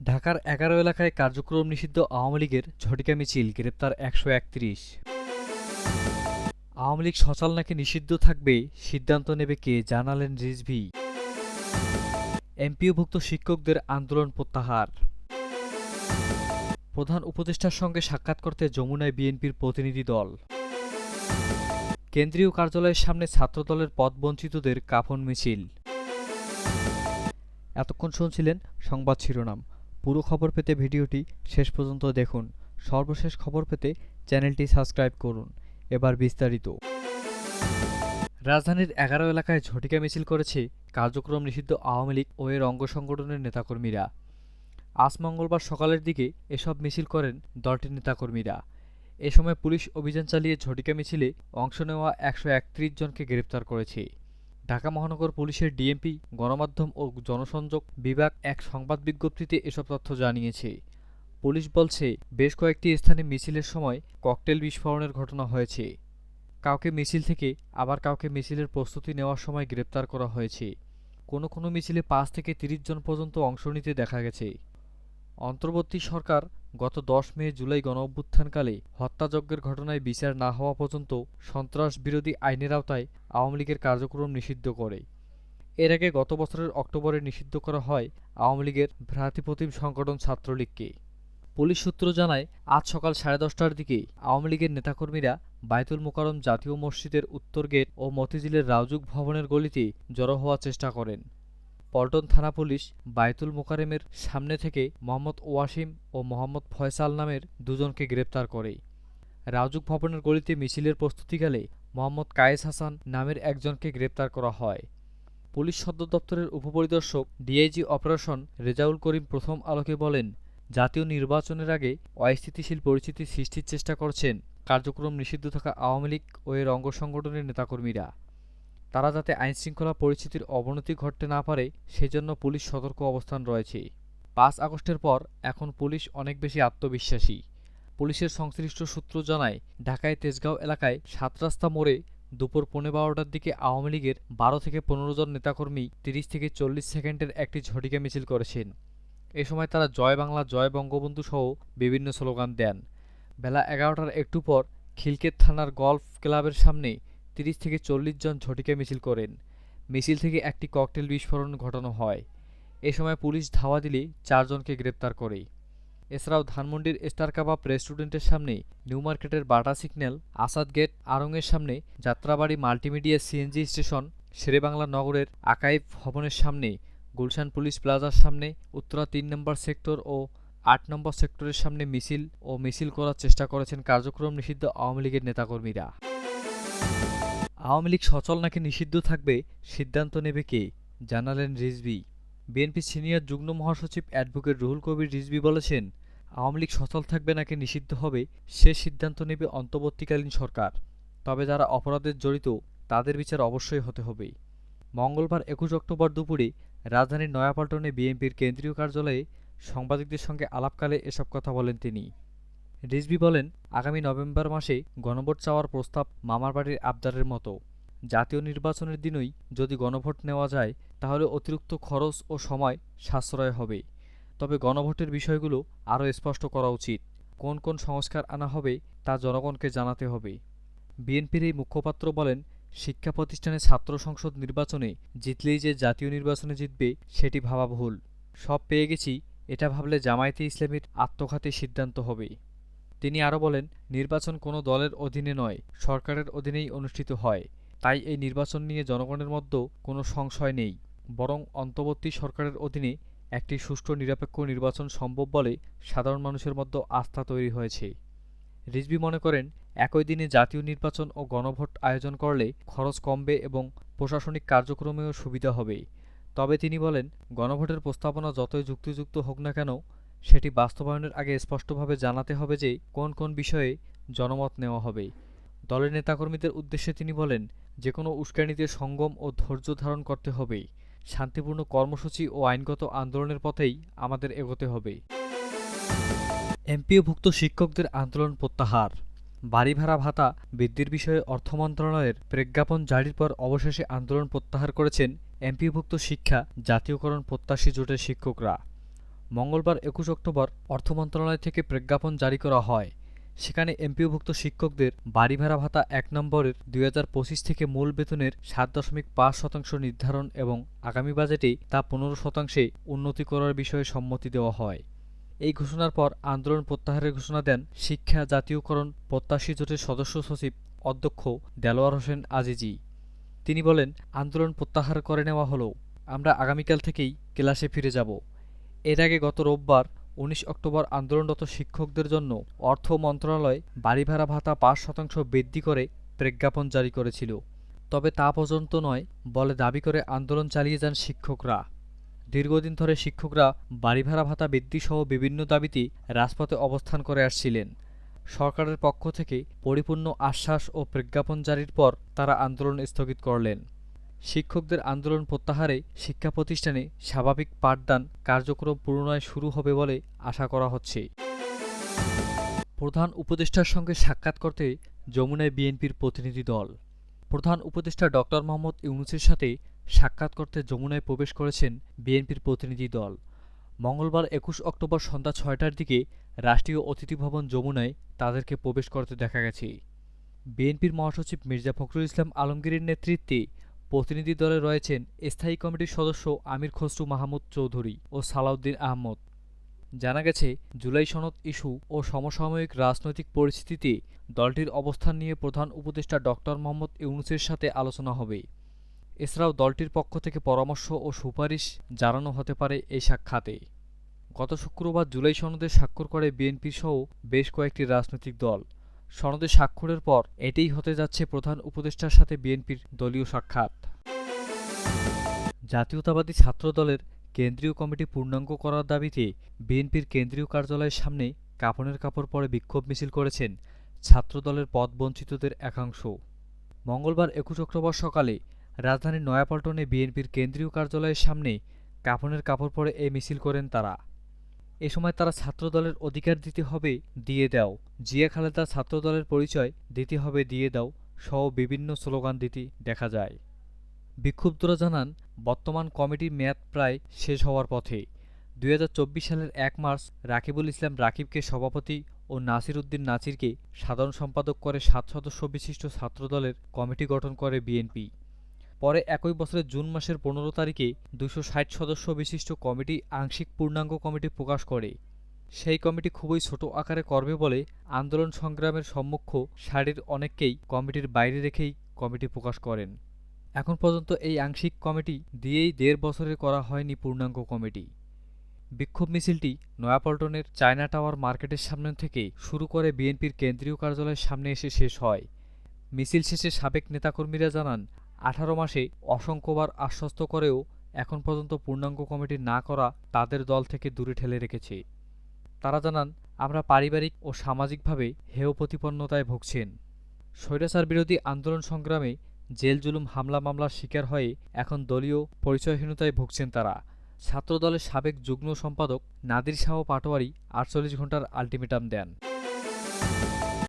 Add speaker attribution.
Speaker 1: ঢাকার ১১ এলাকায় কার্যক্রম নিষিদ্ধ আওয়ামী লীগের ঝটিকা মিছিল, গ্রেপ্তার ১৩১। আওয়ামী লীগ সচল নাকি নিষিদ্ধ থাকবে, সিদ্ধান্ত নেবে কে, জানালেন রিজভী। এমপিওভুক্ত শিক্ষকদের আন্দোলন প্রত্যাহার। প্রধান উপদেষ্টার সঙ্গে সাক্ষাৎ করতে যমুনায় বিএনপির প্রতিনিধি দল। কেন্দ্রীয় কার্যালয়ের সামনে ছাত্রদলের পদবঞ্চিতদের কাফন মিছিল। এতক্ষণ শুনছিলেন সংবাদ শিরোনাম। পুরো খবর পেতে ভিডিওটি শেষ পর্যন্ত দেখুন। সর্বশেষ খবর পেতে চ্যানেলটি সাবস্ক্রাইব করুন। এবার বিস্তারিত। রাজধানীর ১১ এলাকায় ঝটিকা মিছিল করেছে কার্যক্রম নিষিদ্ধ আওয়ামী লীগ ও এর অঙ্গ সংগঠনের নেতাকর্মীরা। আজ মঙ্গলবার সকালের দিকে এসব মিছিল করেন দলটির নেতাকর্মীরা। এ সময় পুলিশ অভিযান চালিয়ে ঝটিকা মিছিলে অংশ নেওয়া ১৩১ জনকে গ্রেপ্তার করেছে। ঢাকা মহানগর পুলিশের ডিএমপি গণমাধ্যম ও জনসংযোগ বিভাগ এক সংবাদ বিজ্ঞপ্তিতে এসব তথ্য জানিয়েছে। পুলিশ বলছে, বেশ কয়েকটি স্থানে মিছিলের সময় ককটেল বিস্ফোরণের ঘটনা হয়েছে। কাউকে মিছিল থেকে আবার কাউকে মিছিলের প্রস্তুতি নেওয়ার সময় গ্রেপ্তার করা হয়েছে। কোনো কোনো মিছিলে ৫ থেকে ৩০ জন পর্যন্ত অংশ নিতে দেখা গেছে। অন্তর্বর্তী সরকার গত ১০ মে জুলাই গণঅভ্যুত্থানকালে হত্যাযজ্ঞের ঘটনায় বিচার না হওয়া পর্যন্ত সন্ত্রাস বিরোধী আইনের আওতায় আওয়ামী লীগের কার্যক্রম নিষিদ্ধ করে। এর আগে গত বছরের অক্টোবরে নিষিদ্ধ করা হয় আওয়ামী লীগের ভ্রাতৃপ্রতিম সংগঠন ছাত্রলীগকে। পুলিশ সূত্র জানায়, আজ সকাল ১০:৩০টার দিকে আওয়ামী লীগের নেতাকর্মীরা বায়তুল মোকাররম জাতীয় মসজিদের উত্তর গেট ও মতিঝিলের রাউজুক ভবনের গলিতে জড়ো হওয়ার চেষ্টা করেন। পল্টন থানা পুলিশ বায়তুল মোকাররমের সামনে থেকে মোহাম্মদ ওয়াসিম ও মোহাম্মদ ফয়সাল নামের দুজনকে গ্রেপ্তার করে। রাউজুক ভবনের গলিতে মিছিলের প্রস্তুতিকালে মোহাম্মদ কায়েস হাসান নামের একজনকে গ্রেপ্তার করা হয়। পুলিশ সদর দপ্তরের উপপরিদর্শক ডিআইজি অপারেশন রেজাউল করিম প্রথম আলোকে বলেন, জাতীয় নির্বাচনের আগে অস্থিতিশীল পরিস্থিতি সৃষ্টির চেষ্টা করছেন কার্যক্রম নিষিদ্ধ থাকা আওয়ামী লীগ ও এর অঙ্গ সংগঠনের নেতাকর্মীরা। তারা যাতে আইনশৃঙ্খলা পরিস্থিতির অবনতি ঘটতে না পারে সেজন্য পুলিশ সতর্ক অবস্থান রয়েছে। ৫ আগস্টের পর এখন পুলিশ অনেক বেশি আত্মবিশ্বাসী। পুলিশের সংশ্লিষ্ট সূত্র জানায়, ঢাকায় তেজগাঁও এলাকায় ৭ রাস্তা মোড়ে দুপুর ১৫:১২টার দিকে আওয়ামী লীগের ১২ থেকে ১৫ জন নেতাকর্মী ৩০ থেকে ৪০ সেকেন্ডের একটি ঝটিকা মিছিল করেছেন। এ সময় তারা জয় বাংলা, জয় বঙ্গবন্ধু সহ বিভিন্ন স্লোগান দেন। বেলা ১১টার একটু পর খিলক্ষেত থানার গলফ ক্লাবের সামনে ৩০ থেকে ৪০ জন ঝটিকা মিছিল করেন। মিছিল থেকে একটি ককটেল বিস্ফোরণ ঘটানো হয়। এ সময় পুলিশ ধাওয়া দিলে ৪ জনকে গ্রেপ্তার করে। এছাড়াও ধানমন্ডির স্টার কাবাব রেস্টুরেন্টের সামনে, নিউ মার্কেটের বাটা সিগন্যাল, আসাদ গেট, আড়ংয়ের সামনে, Jatrabari multimedia CNG station, Sherebangla নগরের আকাইভ ভবনের সামনে, গুলশান পুলিশ প্লাজার সামনে, উত্তরা ৩ নম্বর সেক্টর ও ৮ নম্বর সেক্টরের সামনে মিছিল করার চেষ্টা করেছেন কার্যক্রম নিষিদ্ধ আওয়ামী লীগের নেতাকর্মীরা। আওয়ামী লীগ সচল নাকি নিষিদ্ধ থাকবে, সিদ্ধান্ত নেবে কে, জানালেন রিজভী। বিএনপি সিনিয়র যুগ্ম মহাসচিব অ্যাডভোকেট রুহুল কবির রিজভী বলেছেন, আওয়ামী লীগ সচল থাকবে নাকি নিষিদ্ধ হবে সে সিদ্ধান্ত নেবে অন্তর্বর্তীকালীন সরকার। তবে যারা অপরাধে জড়িত তাদের বিচার অবশ্যই হতে হবে। মঙ্গলবার ২১ অক্টোবর দুপুরে রাজধানীর নয়াপল্টনে বিএনপির কেন্দ্রীয় কার্যালয়ে সাংবাদিকদের সঙ্গে আলাপকালে এসব কথা বলেন তিনি। রিজভী বলেন, আগামী নভেম্বর মাসে গণভোট চাওয়ার প্রস্তাব মামার বাড়ির আবদারের মতো। জাতীয় নির্বাচনের দিনই যদি গণভোট নেওয়া যায় তাহলে অতিরিক্ত খরচ ও সময় সাশ্রয় হবে। তবে গণভোটের বিষয়গুলো আরও স্পষ্ট করা উচিত। কোন কোন সংস্কার আনা হবে তা জনগণকে জানাতে হবে। বিএনপির এই মুখপাত্র বলেন, শিক্ষা প্রতিষ্ঠানে ছাত্র সংসদ নির্বাচনে জিতলেই যে জাতীয় নির্বাচনে জিতবে সেটি ভাবা ভুল। সব পেয়ে গেছি এটা ভাবলে জামায়াতে ইসলামীর আত্মঘাতী সিদ্ধান্ত হবে। তিনি আরও বলেন, নির্বাচন কোনো দলের অধীনে নয়, সরকারের অধীনেই অনুষ্ঠিত হয়। তাই এই নির্বাচন নিয়ে জনগণের মধ্যে কোনো সংশয় নেই, বরং অন্তর্বর্তী সরকারের অধীনে একটি সুষ্ঠু নিরপেক্ষ নির্বাচন সম্ভব বলে সাধারণ মানুষের মধ্যে আস্থা তৈরি হয়েছে। রিজভী মনে করেন, একই দিনে জাতীয় নির্বাচন ও গণভোট আয়োজন করলে খরচ কমবে এবং প্রশাসনিক কার্যক্রমেও সুবিধা হবে। তবে তিনি বলেন, গণভোটের প্রস্তাবনা যতই যুক্তিযুক্ত হোক না কেন, সেটি বাস্তবায়নের আগে স্পষ্টভাবে জানাতে হবে যে কোন কোন বিষয়ে জনমত নেওয়া হবে। দলের নেতাকর্মীদের উদ্দেশ্যে তিনি বলেন, যেকোনো উস্কানিতে সংযম ও ধৈর্য ধারণ করতে হবে। শান্তিপূর্ণ কর্মসূচি ও আইনগত আন্দোলনের পথেই আমাদের এগোতে হবে। এমপিওভুক্ত শিক্ষকদের আন্দোলন প্রত্যাহার। বাড়ি ভাড়া ভাতা বৃদ্ধির বিষয়ে অর্থ মন্ত্রণালয়ের প্রজ্ঞাপন জারির পর অবশেষে আন্দোলন প্রত্যাহার করেছেন এমপিওভুক্ত শিক্ষা জাতীয়করণ প্রত্যাশী জোটের শিক্ষকরা। মঙ্গলবার ২১ অক্টোবর অর্থ মন্ত্রণালয় থেকে প্রজ্ঞাপন জারি করা হয়। সেখানে এমপিওভুক্ত শিক্ষকদের বাড়ি ভাড়া ভাতা ১ নম্বরের ২০২৫ থেকে মূল বেতনের ৭.৫% নির্ধারণ এবং আগামী বাজেটে তা ১৫%-এ উন্নতি করার বিষয়ে সম্মতি দেওয়া হয়। এই ঘোষণার পর আন্দোলন প্রত্যাহারের ঘোষণা দেন শিক্ষা জাতীয়করণ প্রত্যাশী জোটের সদস্য সচিব অধ্যক্ষ দেলোয়ার হোসেন আজিজি। তিনি বলেন, আন্দোলন প্রত্যাহার করে নেওয়া হলো, আমরা আগামীকাল থেকেই ক্লাসে ফিরে যাব। এর আগে গত রোববার ১৯ অক্টোবর আন্দোলনরত শিক্ষকদের জন্য অর্থ মন্ত্রণালয় বাড়ি ভাড়া ভাতা ৫% বৃদ্ধি করে প্রজ্ঞাপন জারি করেছিল। তবে তা পর্যন্ত নয় বলে দাবি করে আন্দোলন চালিয়ে যান শিক্ষকরা। দীর্ঘদিন ধরে শিক্ষকরা বাড়ি ভাড়া ভাতা বৃদ্ধিসহ বিভিন্ন দাবিতে রাজপথে অবস্থান করে আসছিলেন। সরকারের পক্ষ থেকে পরিপূর্ণ আশ্বাস ও প্রজ্ঞাপন জারির পর তারা আন্দোলন স্থগিত করলেন। শিক্ষকদের আন্দোলন প্রত্যাহারে শিক্ষা প্রতিষ্ঠানে স্বাভাবিক পাঠদান কার্যক্রম পুনরায় শুরু হবে বলে আশা করা হচ্ছে। প্রধান উপদেষ্টার সঙ্গে সাক্ষাৎ করতে যমুনায় বিএনপির প্রতিনিধি দল। প্রধান উপদেষ্টা ড. মোহাম্মদ ইউনূসের সাথে সাক্ষাৎ করতে যমুনায় প্রবেশ করেছেন বিএনপির প্রতিনিধি দল। মঙ্গলবার ২১ অক্টোবর সন্ধ্যা ৬টার দিকে রাষ্ট্রীয় অতিথি ভবন যমুনায় তাদেরকে প্রবেশ করতে দেখা গেছে। বিএনপির মহাসচিব মির্জা ফখরুল ইসলাম আলমগীরের নেতৃত্বে প্রতিনিধি দলে রয়েছেন স্থায়ী কমিটির সদস্য আমির খসরু মাহমুদ চৌধুরী ও সালাউদ্দিন আহমদ। জানা গেছে, জুলাই সনদ ইস্যু ও সমসাময়িক রাজনৈতিক পরিস্থিতিতে দলটির অবস্থান নিয়ে প্রধান উপদেষ্টা ড. মোহাম্মদ ইউনূসের সাথে আলোচনা হবে। এছাড়াও দলটির পক্ষ থেকে পরামর্শ ও সুপারিশ জানানো হতে পারে এই সাক্ষাতে। গত শুক্রবার জুলাই সনদে স্বাক্ষর করে বিএনপি সহ বেশ কয়েকটি রাজনৈতিক দল। সনদে স্বাক্ষরের পর এটিই হতে যাচ্ছে প্রধান উপদেষ্টার সাথে বিএনপির দলীয় সাক্ষাৎ। জাতীয়তাবাদী ছাত্রদলের কেন্দ্রীয় কমিটি পূর্ণাঙ্গ করার দাবিতে বিএনপির কেন্দ্রীয় কার্যালয়ের সামনে কাফনের কাপড় পরে বিক্ষোভ মিছিল করেছেন ছাত্রদলের পদবঞ্চিতদের একাংশ। মঙ্গলবার ২১ অক্টোবর সকালে রাজধানীর নয়াপল্টনে বিএনপির কেন্দ্রীয় কার্যালয়ের সামনে কাফনের কাপড় পরে এই মিছিল করেন তারা। এ সময় তারা ছাত্রদলের অধিকার দিতে হবে দিয়ে দাও, জিয়া খালেদা ছাত্রদলের পরিচয় দিতে হবে দিয়ে দাও সহ বিভিন্ন স্লোগান দিতে দেখা যায়। বিক্ষুব্ধরা জানান, বর্তমান কমিটির মেয়াদ প্রায় শেষ হওয়ার পথে। ২০২৪ সালের ১ মার্চ রাকিবুল ইসলাম রাকিবকে সভাপতি ও নাসির উদ্দিন নাছিরকে সাধারণ সম্পাদক করে ৭ সদস্য বিশিষ্ট ছাত্রদলের কমিটি গঠন করে বিএনপি। পরে একই বছরের জুন মাসের ১৫ তারিখে ২৬০ সদস্য বিশিষ্ট কমিটি আংশিক পূর্ণাঙ্গ কমিটি প্রকাশ করে। সেই কমিটি খুবই ছোট আকারে করবে বলে আন্দোলন সংগ্রামের সম্মুখ সারির অনেককেই কমিটির বাইরে রেখেই কমিটি প্রকাশ করেন। এখন পর্যন্ত এই আংশিক কমিটি দিয়েই ১.৫ বছরের করা হয়নি পূর্ণাঙ্গ কমিটি। বিক্ষোভ মিছিলটি নয়াপল্টনের চায়না টাওয়ার মার্কেটের সামনে থেকে শুরু করে বিএনপির কেন্দ্রীয় কার্যালয়ের সামনে এসে শেষ হয়। মিছিল শেষে সাবেক নেতাকর্মীরা জানান, ১৮ মাসে অসংখ্যবার আশ্বস্ত করেও এখন পর্যন্ত পূর্ণাঙ্গ কমিটি না করা তাদের দল থেকে দূরে ঠেলে রেখেছে। তারা জানান, আমরা পারিবারিক ও সামাজিকভাবে হেয় প্রতিপন্নতায় ভুগছেন। স্বৈরাচার বিরোধী আন্দোলন সংগ্রামে জেল জুলুম হামলা মামলার শিকার হয়ে এখন দলীয় পরিচয়হীনতায় ভুগছেন তারা। ছাত্রদলের সাবেক যুগ্ম সম্পাদক নাদির শাহ পাটোয়ারি ৪৮ ঘণ্টার আলটিমেটাম দেন।